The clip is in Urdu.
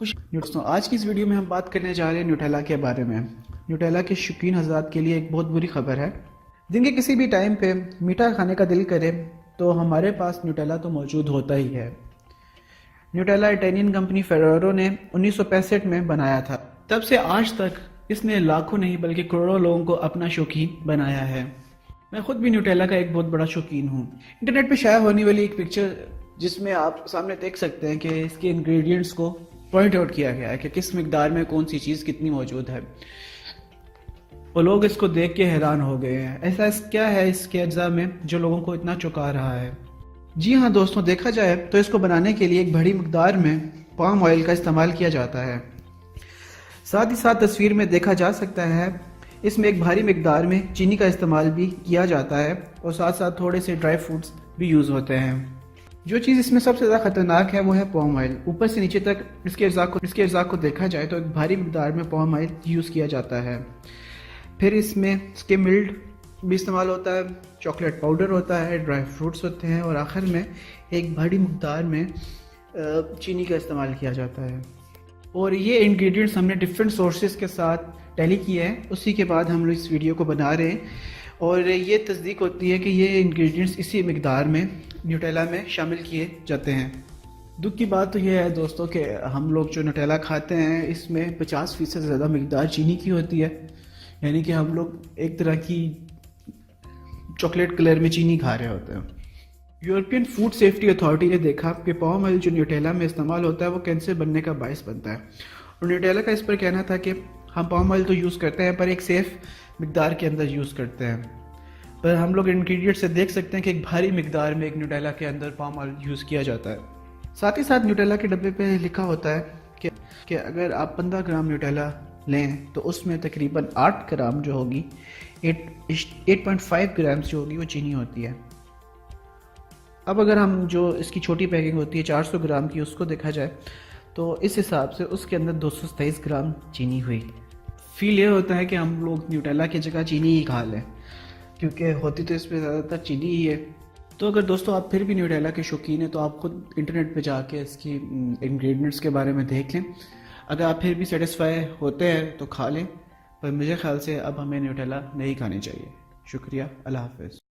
دوستوں، آج کی اس ویڈیو میں ہم بات کرنے جا رہے ہیں نیوٹیلا کے بارے میں۔ نیوٹیلا کے شوقین حضرات کے لیے ایک بہت بری خبر ہے۔ دن کے کسی بھی ٹائم پہ میٹھا کھانے کا دل کرے تو ہمارے پاس نیوٹیلا تو موجود ہوتا ہی ہے۔ نیوٹیلا اٹالین کمپنی فیررو نے 1965 میں بنایا تھا۔ تب سے آج تک اس نے لاکھوں نہیں بلکہ کروڑوں لوگوں کو اپنا شوقین بنایا ہے۔ میں خود بھی نیوٹیلا کا ایک بہت بڑا شوقین ہوں۔ انٹرنیٹ پہ شائع ہونے والی ایک پکچر جس میں آپ سامنے دیکھ سکتے ہیں کہ اس کے انگریڈینٹس کو پوائنٹ آؤٹ کیا گیا ہے کہ کس مقدار میں کون سی چیز کتنی موجود ہے، اور لوگ اس کو دیکھ کے حیران ہو گئے ہیں۔ ایسا کیا ہے اس کے اجزاء میں جو لوگوں کو اتنا چکا رہا ہے؟ جی ہاں دوستوں، دیکھا جائے تو اس کو بنانے کے لیے ایک بڑی مقدار میں پام آئل کا استعمال کیا جاتا ہے۔ ساتھ ہی ساتھ تصویر میں دیکھا جا سکتا ہے اس میں ایک بھاری مقدار میں چینی کا استعمال بھی کیا جاتا ہے، اور ساتھ ساتھ تھوڑے سے ڈرائی فروٹس بھی یوز ہوتے ہیں۔ جو چیز اس میں سب سے زیادہ خطرناک ہے وہ ہے پام آئل۔ اوپر سے نیچے تک اس کے اجزاء کو دیکھا جائے تو ایک بھاری مقدار میں پام آئل یوز کیا جاتا ہے۔ پھر اس میں سکملڈ بھی استعمال ہوتا ہے، چاکلیٹ پاؤڈر ہوتا ہے، ڈرائی فروٹس ہوتے ہیں، اور آخر میں ایک بڑی مقدار میں چینی کا استعمال کیا جاتا ہے۔ اور یہ انگریڈینٹس ہم نے ڈفرینٹ سورسز کے ساتھ ٹیلی کیے ہیں، اسی کے بعد ہم لوگ اس ویڈیو کو بنا رہے ہیں، اور یہ تصدیق ہوتی ہے کہ یہ انگریڈینٹس اسی مقدار میں نیوٹیلا میں شامل کیے جاتے ہیں۔ دکھ کی بات تو یہ ہے دوستوں کہ ہم لوگ جو نیوٹیلا کھاتے ہیں اس میں 50% سے زیادہ مقدار چینی کی ہوتی ہے، یعنی کہ ہم لوگ ایک طرح کی چاکلیٹ کلر میں چینی کھا رہے ہوتے ہیں۔ یورپین فوڈ سیفٹی اتھارٹی نے دیکھا کہ پام آئل جو نیوٹیلا میں استعمال ہوتا ہے وہ کینسر بننے کا باعث بنتا ہے، اور نیوٹیلا کا اس پر کہنا تھا کہ ہم پام آئل تو یوز کرتے ہیں پر ایک سیف مقدار کے اندر یوز کرتے ہیں۔ پر ہم لوگ انگریڈینٹ سے دیکھ سکتے ہیں کہ ایک بھاری مقدار میں ایک نیوٹیلا کے اندر پام آئل یوز کیا جاتا ہے۔ ساتھ ہی ساتھ نیوٹیلا کے ڈبے پہ لکھا ہوتا ہے کہ اگر آپ 15 گرام نیوٹیلا لیں تو اس میں تقریباً 8 گرام جو ہوگی 8.5 گرامز جو ہوگی وہ چینی ہوتی ہے۔ اب اگر ہم جو اس کی چھوٹی پیکنگ ہوتی ہے 400 گرام کی اس کو دیکھا جائے تو اس حساب سے اس کے اندر 227 گرام چینی ہوئی۔ فیل یہ ہوتا ہے کہ ہم لوگ نیوٹیلا کی جگہ چینی ہی کھا لیں، کیونکہ ہوتی تو اس پہ زیادہ تر چینی ہی ہے۔ تو اگر دوستوں آپ پھر بھی نیوٹیلا کے شوقین ہیں تو آپ خود انٹرنیٹ پہ جا کے اس کی انگریڈینٹس کے بارے میں دیکھ لیں۔ اگر آپ پھر بھی سیٹسفائی ہوتے ہیں تو کھا لیں، پر مجھے خیال سے اب ہمیں نیوٹیلا نہیں کھانی چاہیے۔ شکریہ، اللہ حافظ۔